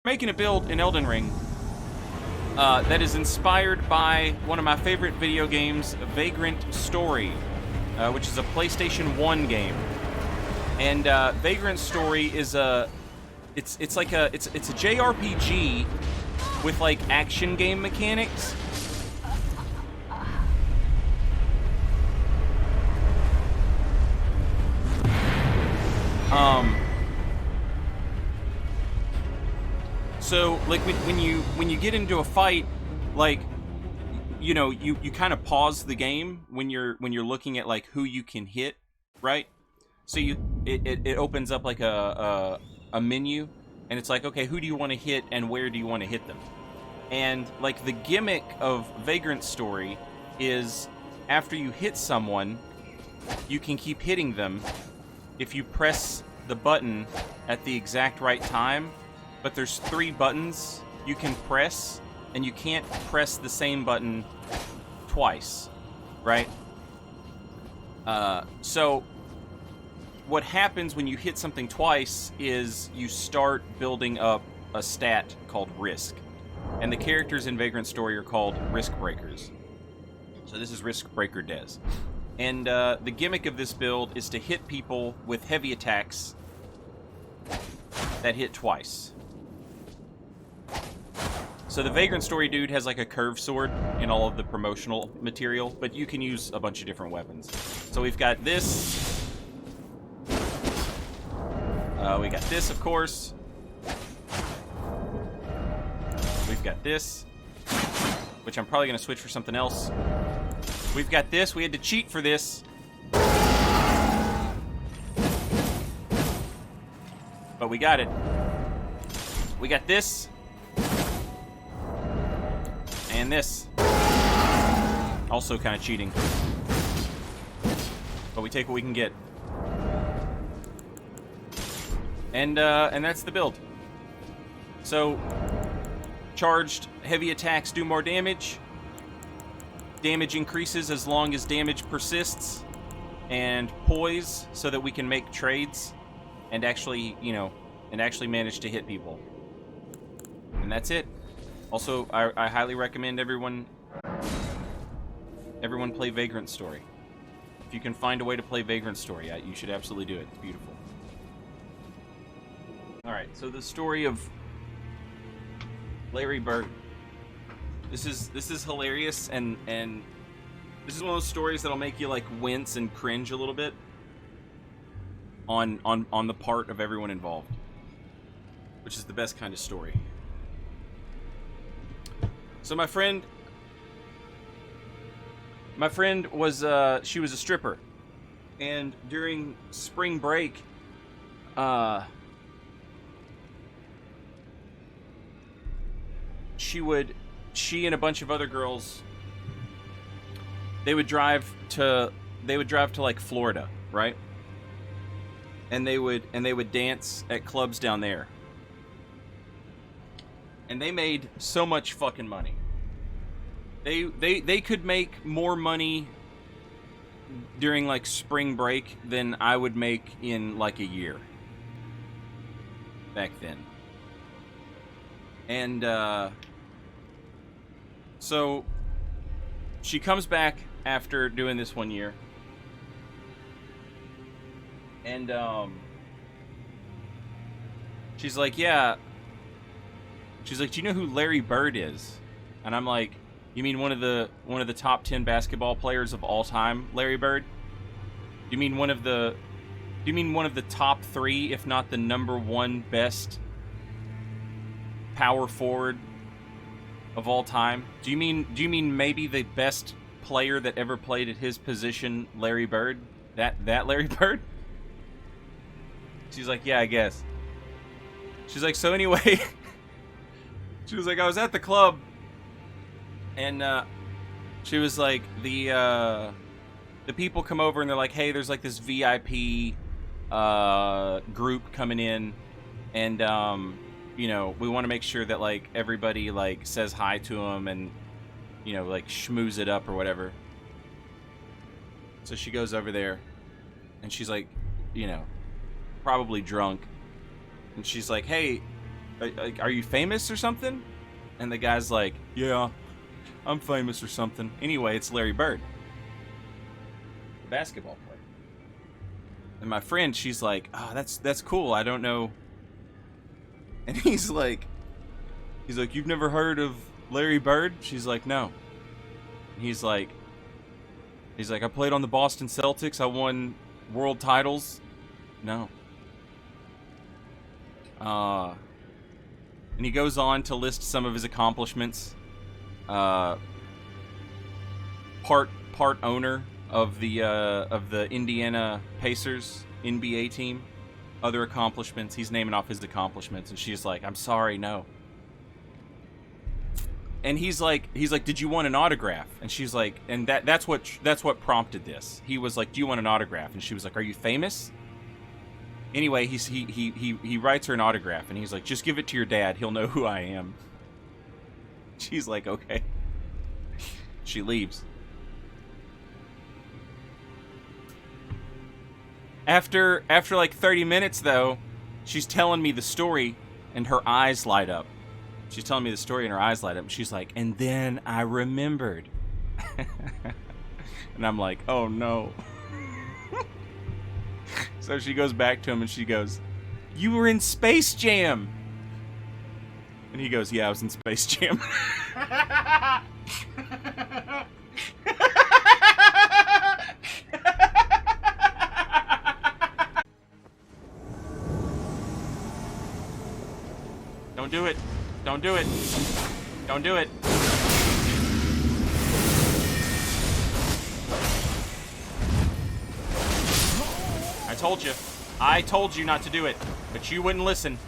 Making a build in Elden Ring that is inspired by one of my favorite video games, Vagrant Story, which is a PlayStation 1 game. And Vagrant Story is it's a JRPG with like action game mechanics. So like when you get into a fight, like you know you kind of pause the game when you're looking at like who you can hit, right? So it opens up like a menu, and it's like, okay, who do you want to hit and where do you want to hit them? And like the gimmick of Vagrant Story is after you hit someone, you can keep hitting them if you press the button at the exact right time. But there's 3 buttons you can press, and you can't press the same button twice, right? So what happens when you hit something twice is you start building up a stat called Risk. And the characters in Vagrant Story are called Risk Breakers. So this is Risk Breaker Des. And the gimmick of this build is to hit people with heavy attacks that hit twice. So the Vagrant Story dude has like a curved sword in all of the promotional material, but you can use a bunch of different weapons. So we've got this. We got this, of course. We've got this, which I'm probably going to switch for something else. We've got this. We had to cheat for this. But we got it. We got this. And this. Also kind of cheating. But we take what we can get. And that's the build. So, charged heavy attacks do more damage. Damage increases as long as damage persists. And poise so that we can make trades and actually, manage to hit people. And that's it. Also, I highly recommend everyone play Vagrant Story. If you can find a way to play Vagrant Story, you should absolutely do it. It's beautiful. Alright, so the story of Larry Bird. This is hilarious, and this is one of those stories that'll make you like wince and cringe a little bit on the part of everyone involved, which is the best kind of story. So my friend was she was a stripper, and during spring break, she and a bunch of other girls, they would drive to like Florida, right? And they would dance at clubs down there. And they made so much fucking money. They could make more money during like spring break than I would make in like a year back then. And so she comes back after doing this one year, and she's like, yeah. She's like, do you know who Larry Bird is? And I'm like, you mean one of the top 10 basketball players of all time, Larry Bird? Do you mean one of the top 3, if not the number 1 best power forward of all time? Do you mean maybe the best player that ever played at his position, Larry Bird? That Larry Bird? She's like, yeah, I guess. She's like, so anyway, she was like, I was at the club, and she was like, the people come over and they're like, hey, there's like this VIP group coming in, and we want to make sure that like everybody like says hi to them and like schmooze it up or whatever. So she goes over there, and she's like, probably drunk, and she's like, hey, are you famous or something? And the guy's like, yeah, I'm famous or something. Anyway, it's Larry Bird, the basketball player. And my friend, she's like, oh, that's cool. I don't know. And he's like, you've never heard of Larry Bird? She's like, no. And he's like, I played on the Boston Celtics. I won world titles. No. And he goes on to list some of his accomplishments. Part owner of the Indiana Pacers NBA team. Other accomplishments. He's naming off his accomplishments, and she's like, I'm sorry, no. And he's like, did you want an autograph? And she's like, and that's what prompted this. He was like, do you want an autograph? And she was like, are you famous? Anyway, he writes her an autograph, and he's like, just give it to your dad. He'll know who I am. She's like, okay. She leaves. After like 30 minutes, though, she's telling me the story, and her eyes light up. She's telling me the story, and her eyes light up. And she's like, and then I remembered. And I'm like, oh, no. So she goes back to him, and she goes, you were in Space Jam. And he goes, yeah, I was in Space Jam. Don't do it. Don't do it. Don't do it. I told you not to do it, but you wouldn't listen.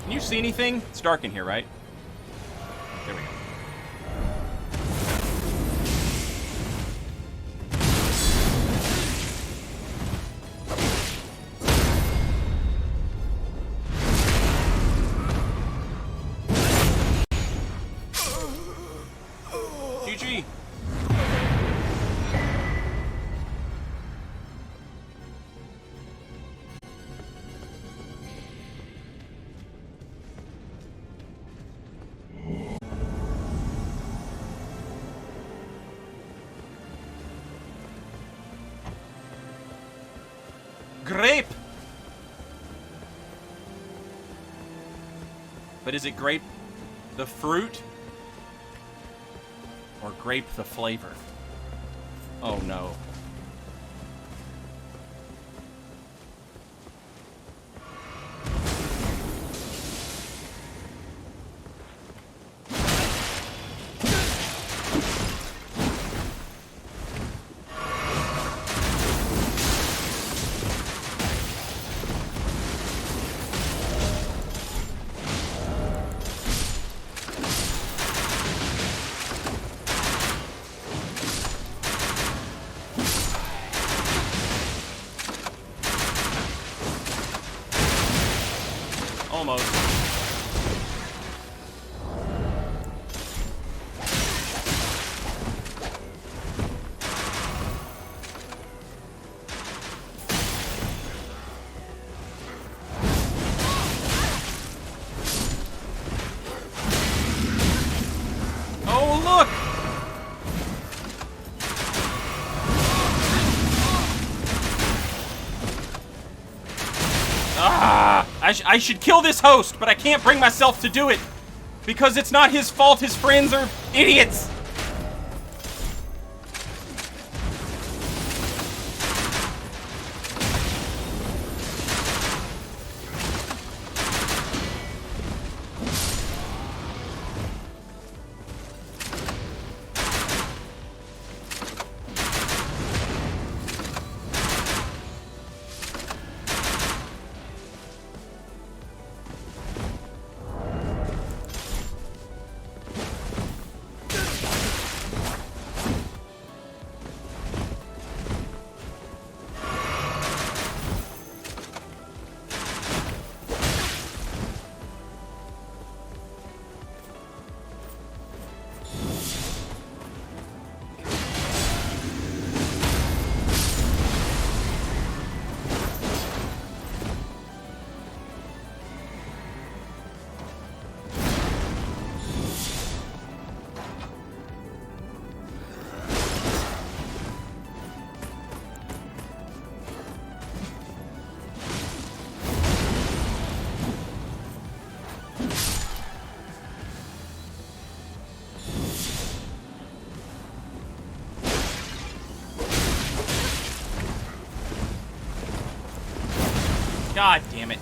Can you see anything? It's dark in here, right? There we go. GG. Grape! But is it grape the fruit? Or grape the flavor? Oh no. Almost. Oh, look! I should kill this host, but I can't bring myself to do it. Because it's not his fault his friends are idiots. God damn it.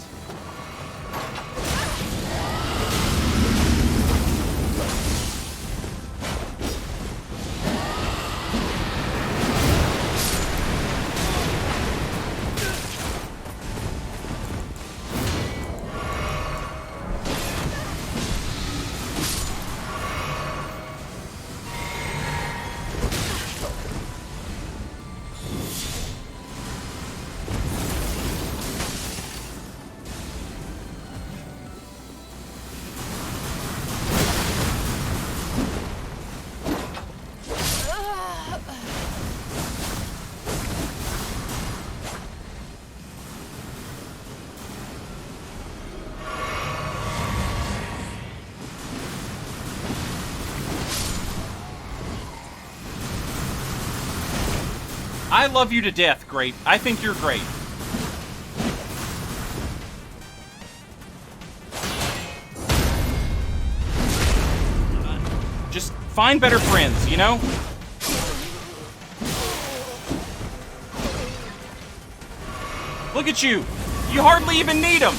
I love you to death, Grape. I think you're great. Just find better friends, you know? Look at you. You hardly even need them.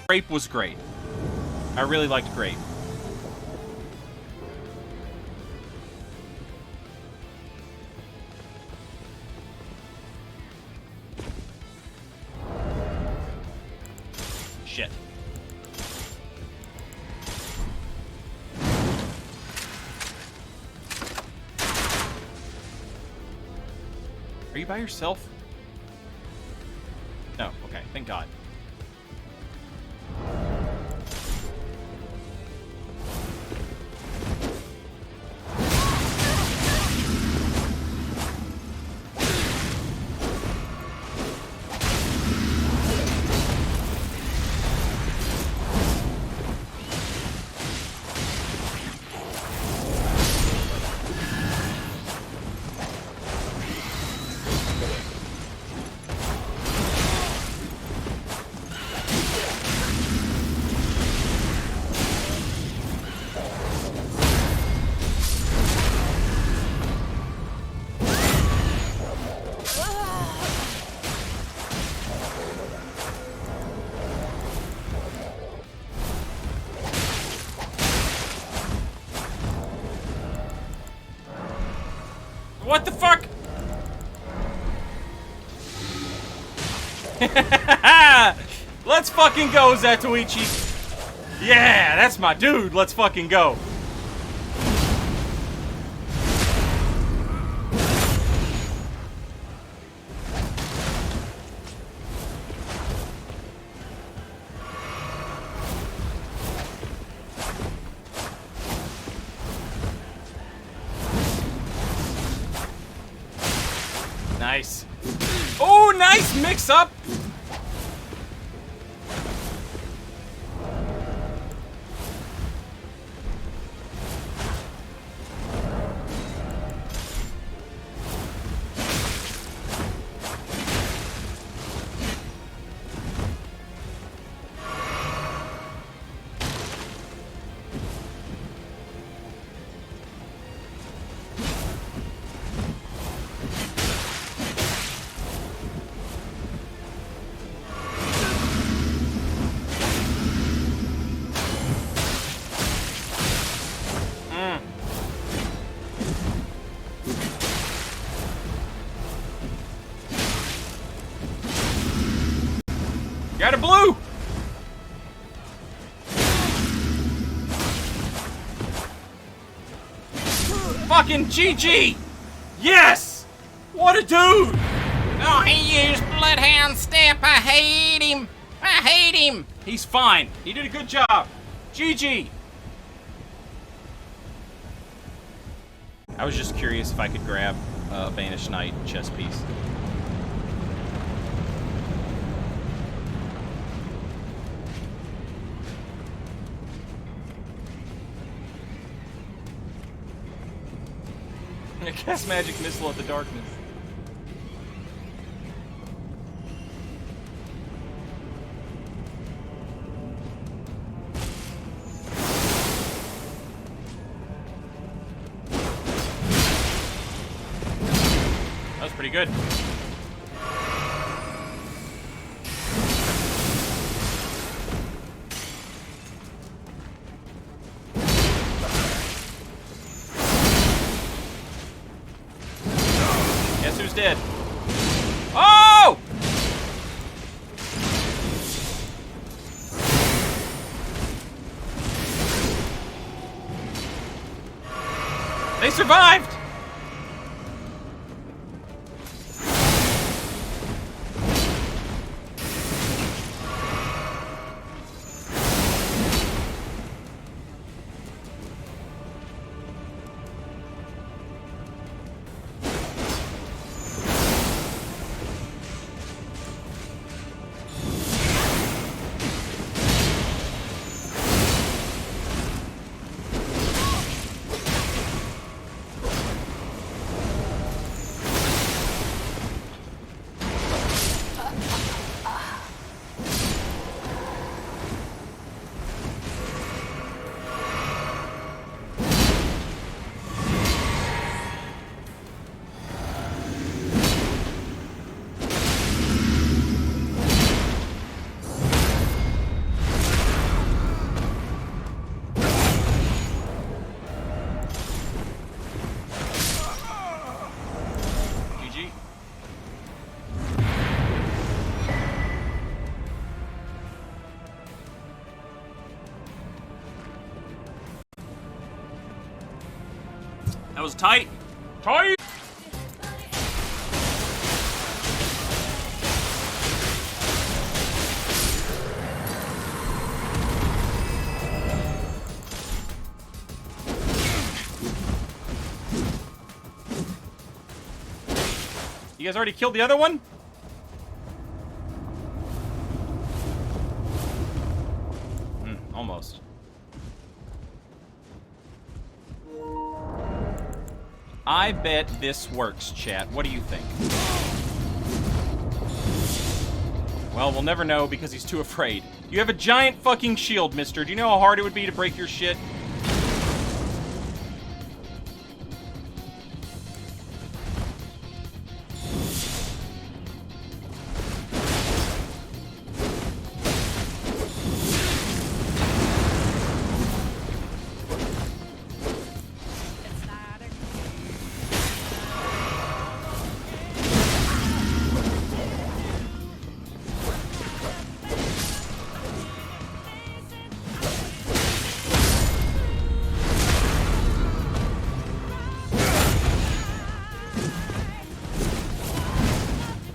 Grape was great. I really liked Grape. Shit. Are you by yourself? No, okay, thank God. What the fuck? Let's fucking go, Zatoichi. Yeah, that's my dude. Let's fucking go. Nice. Oh, nice mix up. Got a blue! Fucking GG! Yes! What a dude! Oh, he used Bloodhound Step. I hate him. I hate him. He's fine. He did a good job. GG. I was just curious if I could grab a Banished Knight chess piece. I cast Magic Missile at the darkness. That was pretty good. Guess who's dead? Oh! They survived! That was tight. Tight! You guys already killed the other one? Almost. I bet this works, chat. What do you think? Well, we'll never know because he's too afraid. You have a giant fucking shield, mister. Do you know how hard it would be to break your shit?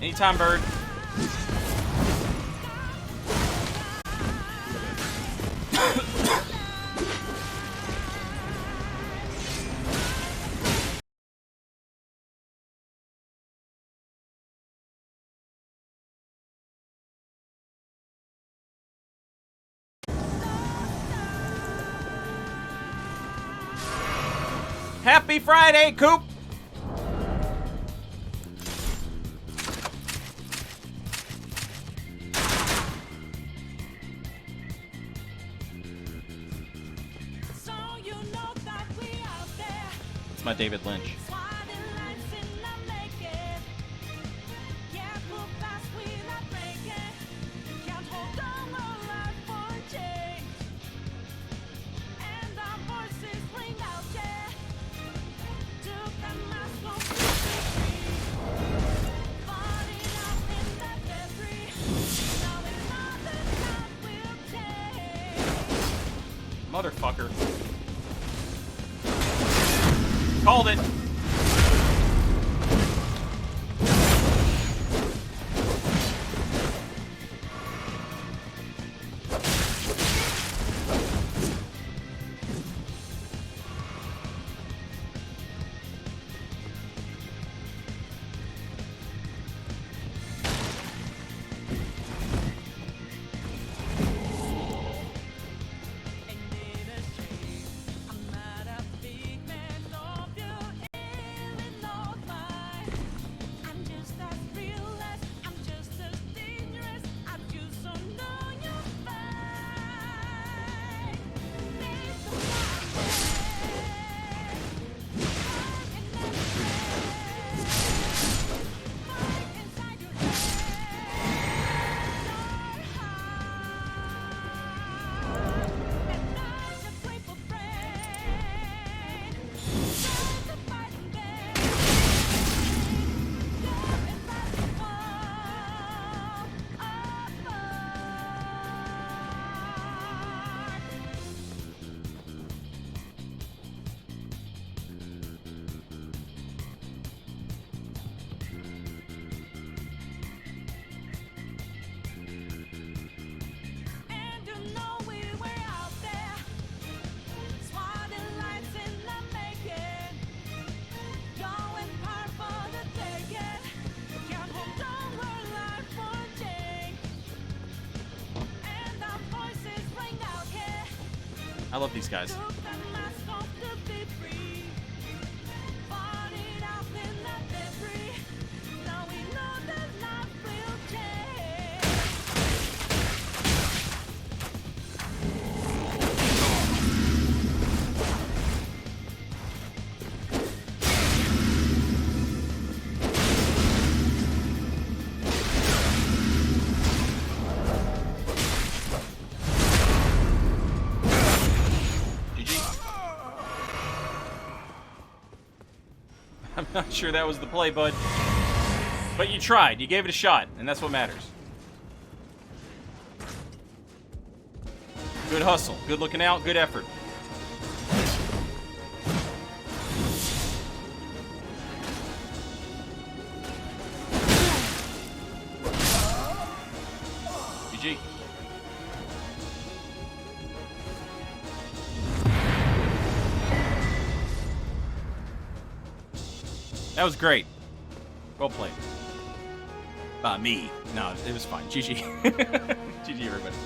Anytime, bird. Happy Friday, Coop! It's my David Lynch. Motherfucker. Called it. I love these guys. I'm not sure that was the play, bud. But you tried. You gave it a shot, and that's what matters. Good hustle. Good looking out. Good effort. GG. That was great. Well played. Me. No, it was fine. GG. GG, everybody.